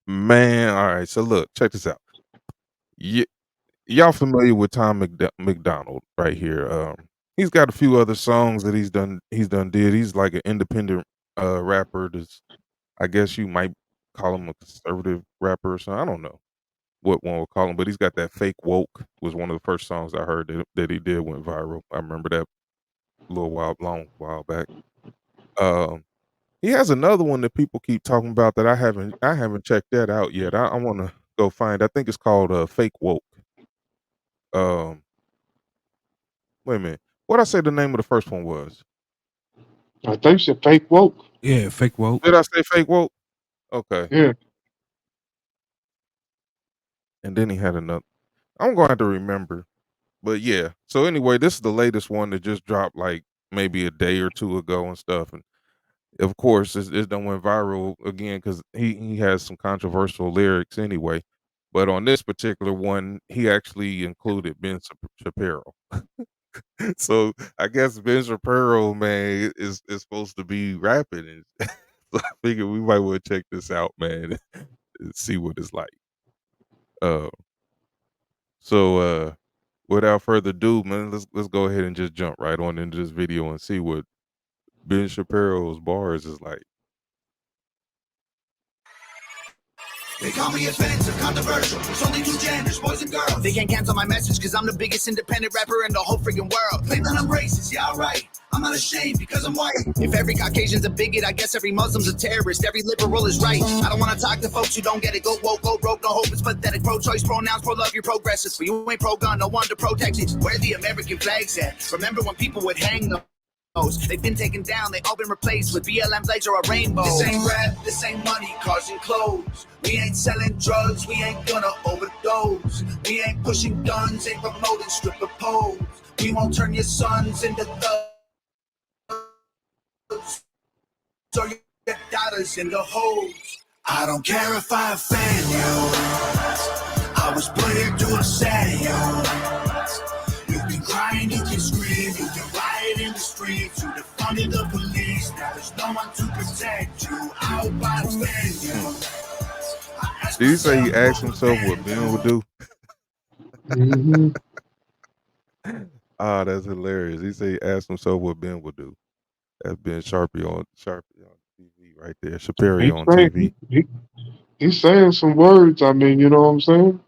Man, all right. So look, check this out. Y- y'all familiar with MacDonald right here? He's got a few other songs that he's done did. He's like an independent rapper. That's, I guess you might call him a conservative rapper or something. I don't know what one would call him, but he's got that fake woke was one of the first songs I heard that he did went viral. I remember that a long while back. Um, he has another one that people keep talking about that I haven't checked that out yet. I want to go find. I think it's called Fake Woke. Um, wait a minute. What I say the name of the first one was? I think it's a fake woke. Yeah, fake woke. Did I say Fake Woke? Okay. Yeah. And then he had another. I'm going to have to remember. But yeah. So anyway, this is the latest one that just dropped like maybe a day or two ago and stuff. And of course, it's done went viral again because he has some controversial lyrics anyway. But on this particular one, he actually included Shapiro. So I guess Ben Shapiro, man, is supposed to be rapping, and so I figured we might want to check this out, man, and see what it's like. Uh, so without further ado, man, let's go ahead and just jump right on into this video and see what Ben Shapiro's bars is like. They call me offensive, controversial. There's only two genders, boys and girls. They can't cancel my message cause I'm the biggest independent rapper in the whole freaking world. Claim that I'm racist, yeah, alright. I'm not ashamed because I'm white. If every Caucasian's a bigot, I guess every Muslim's a terrorist. Every liberal is right. I don't wanna talk to folks who don't get it. Go woke, go broke, no hope, it's pathetic. Pro-choice, pronouns, pro-love, you're progressive. But you ain't pro-gun, no one to protect it. Where the American flag's at? Remember when people would hang them? They've been taken down, they all been replaced with BLM flags or a rainbow. This ain't rap, this ain't money, cars and clothes. We ain't selling drugs, we ain't gonna overdose. We ain't pushing guns, ain't promoting stripper poles. We won't turn your sons into thugs or your daughters into hoes. I don't care if I offend you. I was put here to upset you. You can cry and you can scream, you can riot in the streets, you defunded the police, now there's no one to protect you. I hope I offend you. Did he say he asked himself what Ben would do? Mm-hmm. Ah, that's hilarious. He said he asked himself what Ben would do. That's Ben Sharpie on TV right there. Shapiro He's on saying TV. he's saying some words. I mean, you know what I'm saying?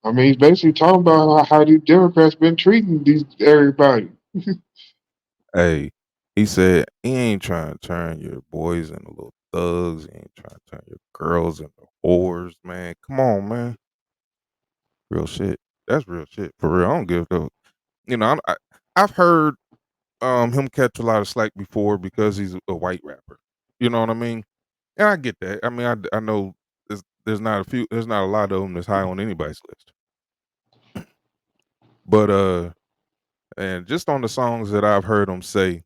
I mean, he's basically talking about how these Democrats been treating these everybody. Hey, he said he ain't trying to turn your boys into little thugs. He ain't trying to turn your girls into whores, man. Come on, man. Real shit. That's real shit for real. I don't give a. I've heard him catch a lot of slack before because he's a white rapper. You know what I mean? And I get that. I mean, I know there's not a lot of them that's high on anybody's list. But and just on the songs that I've heard him say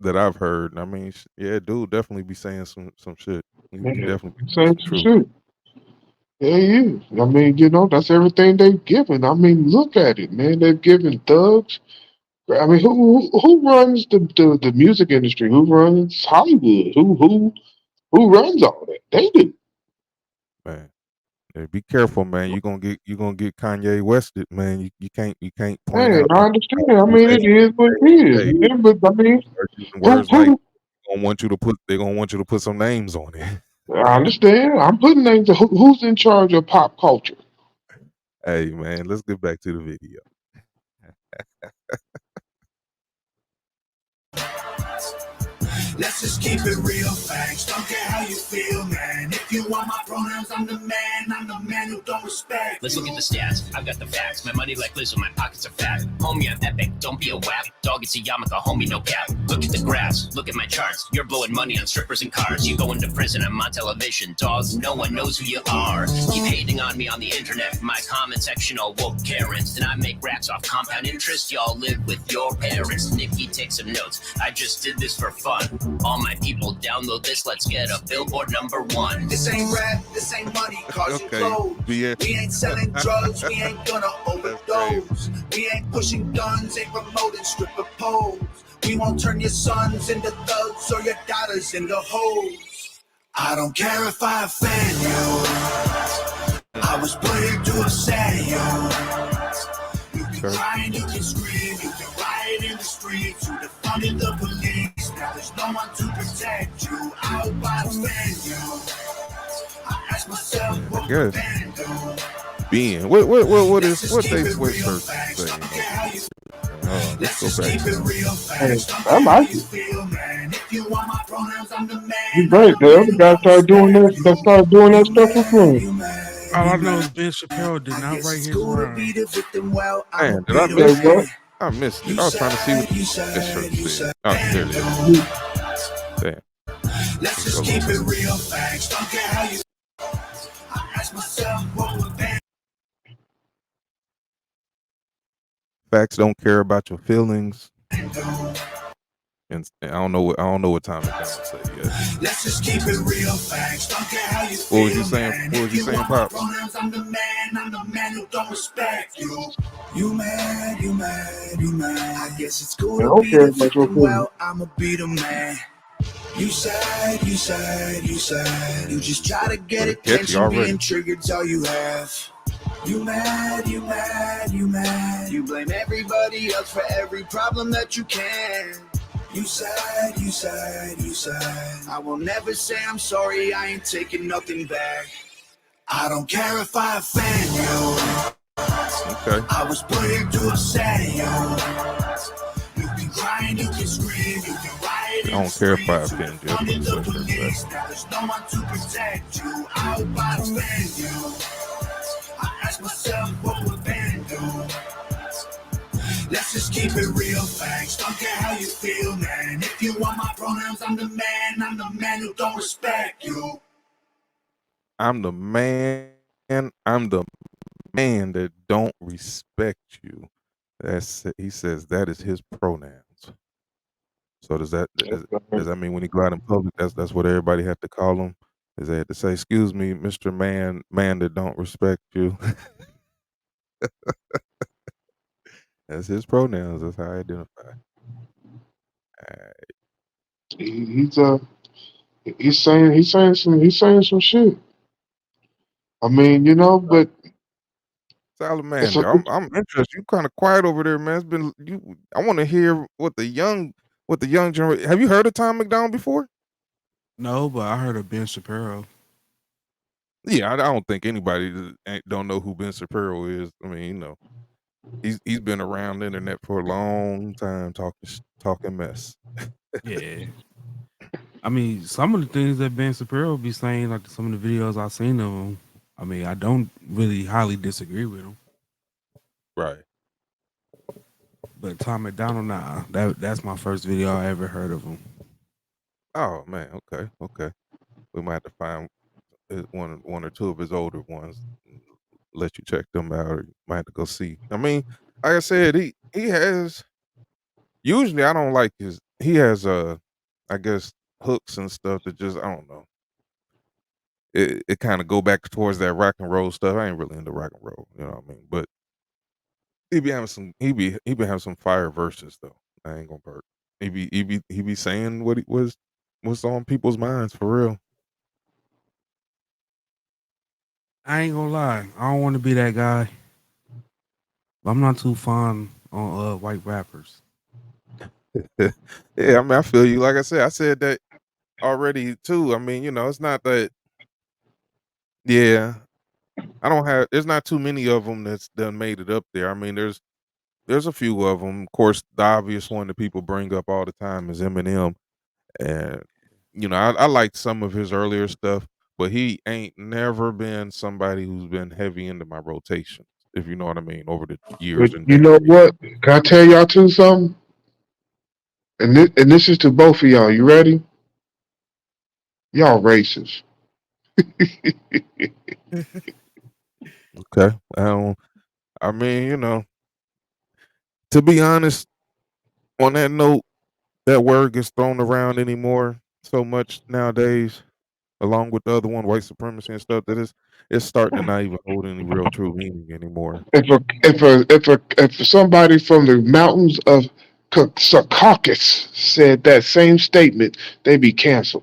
that I've heard, I mean, yeah, dude, definitely be saying some shit. He Man, definitely he's be saying some some truth. shit. Yeah, he is. I mean, you know, that's everything they've given. I mean, look at it, man. They've given thugs. I mean, who runs the music industry? Who runs Hollywood? Who runs all that? They do. Man, yeah, be careful, man. You gonna get Kanye Wested, man. You can't point Hey, out I these understand. I mean, it accusations. is what Hey, it is. hey, Yeah, but I mean, start using who words like who? they're gonna want you to put some names on it. I understand. I'm putting names. Who's in charge of pop culture? Hey, man, let's get back to the video. Let's just keep it real, facts. Don't care how you feel, man. If you want my pronouns, I'm the man. I'm the man who don't respect. Let's look at the stats. I've got the facts. My money like Lizzo, my pockets are fat. Homie, I'm epic. Don't be a whack. Dog, it's a yarmulke, homie, no cap. Look at the graphs. Look at my charts. You're blowing money on strippers and cars. You going to prison, I'm on television. Dogs, no one knows who you are. Keep hating on me on the internet. My comment section all woke Karens. And I make raps off compound interest. Y'all live with your parents. Nikki, take some notes. I just did this for fun. All my people download this, let's get a billboard #1. This ain't rap, this ain't money, cars and Okay, clothes. yeah. We ain't selling drugs, we ain't gonna overdose. We ain't pushing guns, ain't promoting stripper poles. We won't turn your sons into thugs or your daughters into hoes. I don't care if I offend you. I was put here to upset you. You can Okay. cry and you can scream. You can riot in the streets. You defunded the police. Now there's no one to protect you. I hope I offend you. I ask myself I what guess. offend you. Being what Let's just what keep they it real sweatshirts facts. saying Don't over care how you. there. Let's Let's go just back keep to it it. real Hey, facts. Don't I care how like you it. feel, man. If you want my pronouns, I'm the You man. I'm right. the The man other who guy don't started doing respect that. you. That started doing that You stuff for mad, fun. you mad, All you I know is mad. Ben Shapiro did I not guess write it's his cool to rhyme. be the victim. Well, I'ma Man, did be I the Say miss what? it? man. I missed it. You I was trying to see what said, you that said, shirt you said. said, Oh, there it is. bando. Damn. Let's Let's go just a keep little it bit. real facts. Don't care how you. I ask myself what would bando. Facts don't care about your feelings. And I don't know what Tom McDonald said yet. Let's just keep it real facts. Don't care how you What was you feel, saying? man. What was If you you saying, want my Pops? pronouns, I'm the man. I'm the man who don't respect you. You mad, you mad, you mad. I guess it's cool I to don't be care the about your victim. feelings. Well, I'ma be the man. You said, you said, you said. You just try to get Well, it's catchy attention, being already. triggered's all you have. You mad, you mad, you mad. You blame everybody else for every problem that you can. You said, you said, you said. I will never say I'm sorry, I ain't taking nothing back. I don't care if I offend you. Okay. I was put here to upset you. You can cry and you can scream, you can riot I in the don't care if I streets, you offend you. That's what defunded the the sweatshirt said. police. Now there's no one to protect you. I hope I offend you. I ask myself what would Ben do? Let's just keep it real facts. Don't care how you feel, man. If you want my pronouns, I'm the man. I'm the man who don't respect you. I'm the man. I'm the man that don't respect you. That's he says that is his pronouns. So does that mean when he go out in public, that's what everybody have to call him? Is they have to say, "Excuse me, Mister Man that don't respect you." That's his pronouns. That's how I identify. He's he's saying some shit. I mean, but it's a, Salamander, I'm interested. You kind of quiet over there, man. It's been you. I want to hear what the young generation. Have you heard of Tom McDonald before? No, but I heard of Ben Shapiro. Yeah, I don't think anybody don't know who Ben Shapiro is. I mean, he's been around the internet for a long time talking mess. Yeah. I mean, some of the things that Ben Shapiro be saying, like some of the videos I've seen of him, I mean, I don't really highly disagree with him. Right. But Tom McDonald, nah, that's my first video I ever heard of him. Oh man. Okay. Okay. We might have to find one or two of his older ones. And let you check them out, or you might have to go see. I mean, like I said, he has. Usually, I don't like his. He has I guess hooks and stuff that just I don't know. It kind of go back towards that rock and roll stuff. I ain't really into rock and roll, you know what I mean? But he be having some fire verses though. I ain't gonna burp. He be saying what he was what's on people's minds for real. I ain't gonna lie, I don't want to be that guy. But I'm not too fond on white rappers. Yeah, I mean I feel you. Like I said that already too. I mean, it's not that. Yeah, I don't have. There's not too many of them that's done made it up there. I mean, there's a few of them. Of course, the obvious one that people bring up all the time is Eminem, and I like some of his earlier stuff, but he ain't never been somebody who's been heavy into my rotation, if you know what I mean, over the but years and you know decades. what? Can I tell y'all too something? And this is to both of y'all. You ready? Y'all racist. Okay, I mean, to be honest, on that note, that word gets thrown around anymore so much nowadays, along with the other one, white supremacy and stuff, that it's starting to not even hold any real true meaning anymore. If somebody from the mountains of Caucasus said that same statement, they'd be canceled.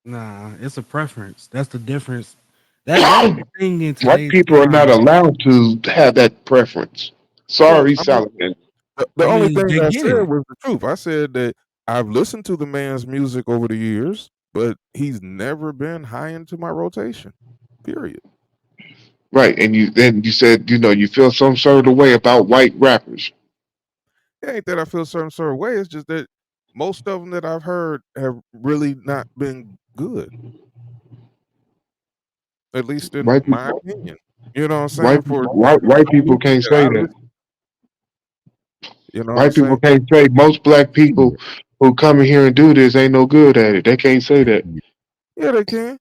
Nah, it's a preference. That's the difference. That's the thing in White today's people are not time. allowed to have that preference. Well, Sorry, I mean, Solomon. the I only mean, thing they I get said it. was the truth. I said that I've listened to the man's music over the years, but he's never been high into my rotation. Period. Right, and you said you feel some sort of way about white rappers. It ain't that I feel certain sort of way. It's just that most of them that I've heard have really not been good, at least in White my people, opinion. You know what I'm saying? For white people music can't that say I that. listen, you know what I'm White people saying? can't say most black people who come in here and do this ain't no good at it. They can't say that. Yeah, they can.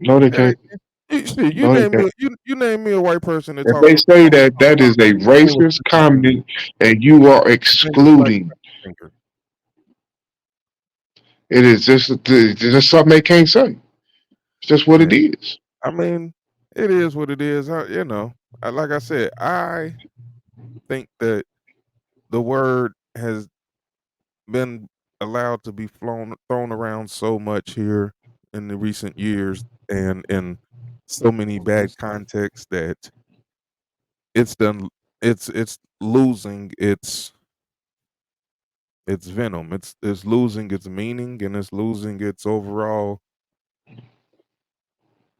No, they Yeah, they can't. can. Shit, you No, they name can't. me you name me a white person that If talks they say about that, that is a playing with racist the comment, and you are famous black excluding. singer. It is just something they can't say. It's just what Yeah, it is. I mean, it is what it is. Like I said, I think that the word has been allowed to be thrown around so much here in the recent years and in so many bad contexts that it's done it's losing its venom. It's losing its meaning and it's losing its overall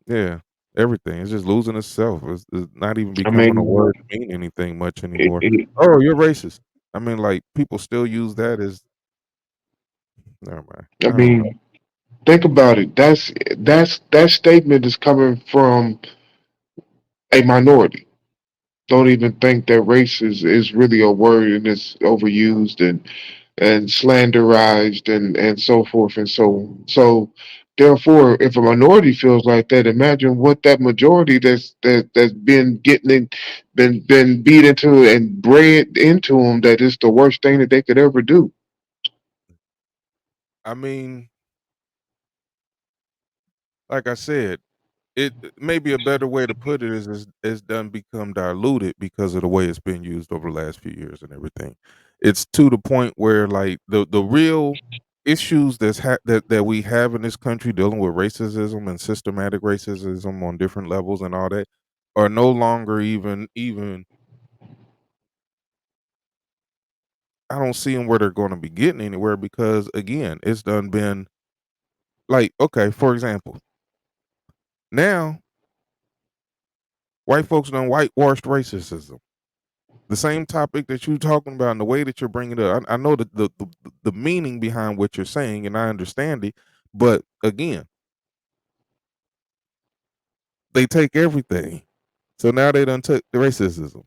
yeah, everything. It's just losing itself. It's not even I becoming a mean, word to mean anything much it, anymore. it, Oh, you're racist. I mean, like people still use that as never mind. I I don't know. mean, think about it. That statement is coming from a minority. Don't even think that race is really a word and it's overused and slanderized and so forth and so on. So therefore, if a minority feels like that, imagine what that majority that's been getting been beat into and bred into them that it's the worst thing that they could ever do. I mean, like I said, it maybe a better way to put it is it's done become diluted because of the way it's been used over the last few years and everything. It's to the point where like the real issues that we have in this country dealing with racism and systematic racism on different levels and all that are no longer even I don't see them where they're going to be getting anywhere because again, it's done been like okay, for example, now white folks done whitewashed racism. The same topic that you're talking about and the way that you're bringing it up. I know the meaning behind what you're saying, and I understand it. But again, they take everything. So now they done took the racism.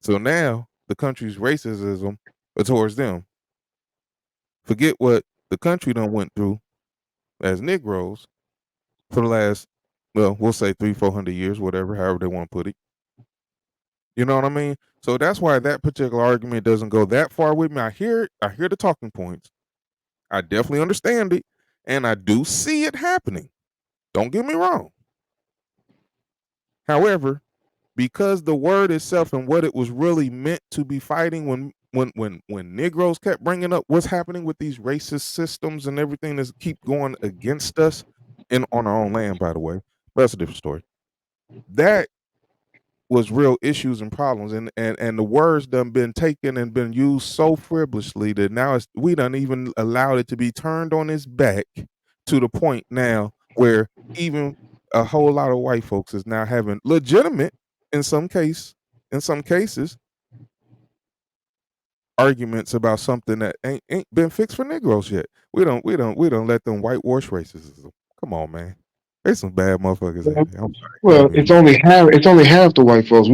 So now the country's racism towards them. Forget what the country done went through as Negroes for the last, well, we'll say 300-400 years, whatever, however they want to put it. You know what I mean? So that's why that particular argument doesn't go that far with me. I hear it. I hear the talking points. I definitely understand it, and I do see it happening. Don't get me wrong. However, because the word itself and what it was really meant to be fighting when Negroes kept bringing up what's happening with these racist systems and everything that keep going against us and on our own land, by the way. But that's a different story. That was real issues and problems and the words done been taken and been used so frivolously that now we done even allowed it to be turned on its back to the point now where even a whole lot of white folks is now having legitimate in some cases arguments about something that ain't been fixed for Negroes yet. We don't let them whitewash racism. Come on, man. There's some bad motherfuckers out there. I'm sorry. I Well, didn't mean to. it's only half the white folks.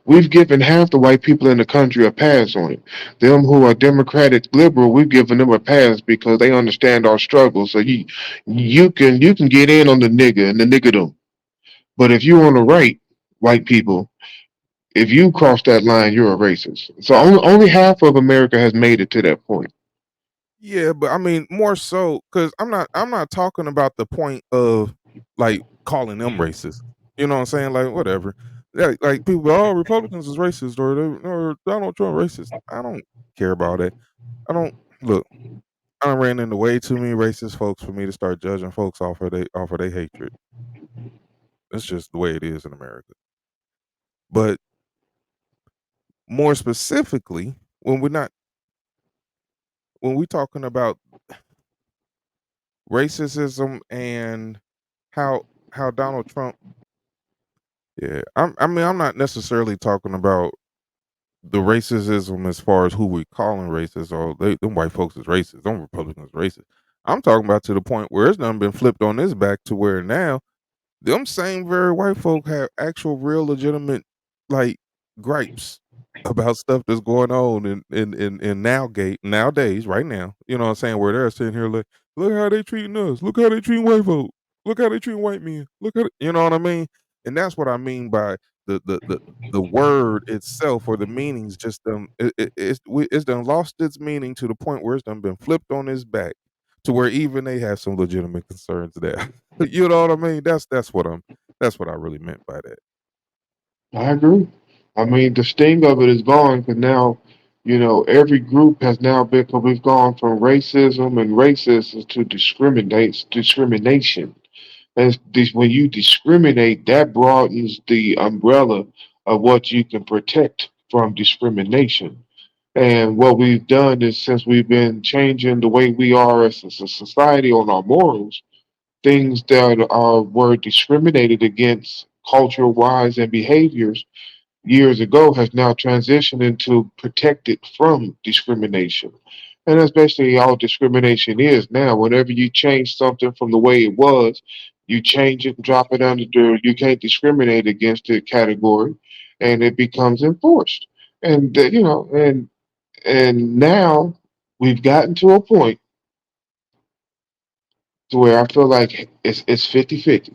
We've given half the white people in the country a pass on it. Them who are democratic liberal, we've given them a pass because they understand our struggle. So you can get in on the nigga and the niggerdom. But if you on the right, white people, if you cross that line, you're a racist. So only half of America has made it to that point. Yeah, but I mean more so because I'm not talking about the point of like calling them racist. You know what I'm saying? Like whatever. Yeah, like people, oh, Republicans is racist or Donald Trump racist. I don't care about it. I don't look. done ran into way too many racist folks for me to start judging folks off of they hatred. It's just the way it is in America. But more specifically, when we're talking about racism and how Donald Trump, yeah, I'm not necessarily talking about the racism as far as who we calling racist or them white folks is racist, them Republicans racist. I'm talking about to the point where it's done been flipped on this back to where now them same very white folk have actual real legitimate like gripes about stuff that's going on in nowadays right now. You know what I'm saying? Where they're sitting here like, look how they treating us, look how they treating white folk, look how they treating white men, look at it, you know what I mean? And that's what I mean by the the the the word itself or the meanings just it's done lost its meaning to the point where it's done been flipped on its back to where even they have some legitimate concerns there. You know what I mean? That's what I really meant by that. I agree. I mean, the sting of it is gone because now, every group has now been. We've gone from racism and racism to discrimination. And when you discriminate, that broadens the umbrella of what you can protect from discrimination. And what we've done is since we've been changing the way we are as a society on our morals, things that were discriminated against cultural wise and behaviors years ago has now transitioned into protected from discrimination. And that's basically all discrimination is now. Whenever you change something from the way it was, you change it and drop it under the you can't discriminate against it category, and it becomes enforced. And and now we've gotten to a point to where I feel like it's 50-50.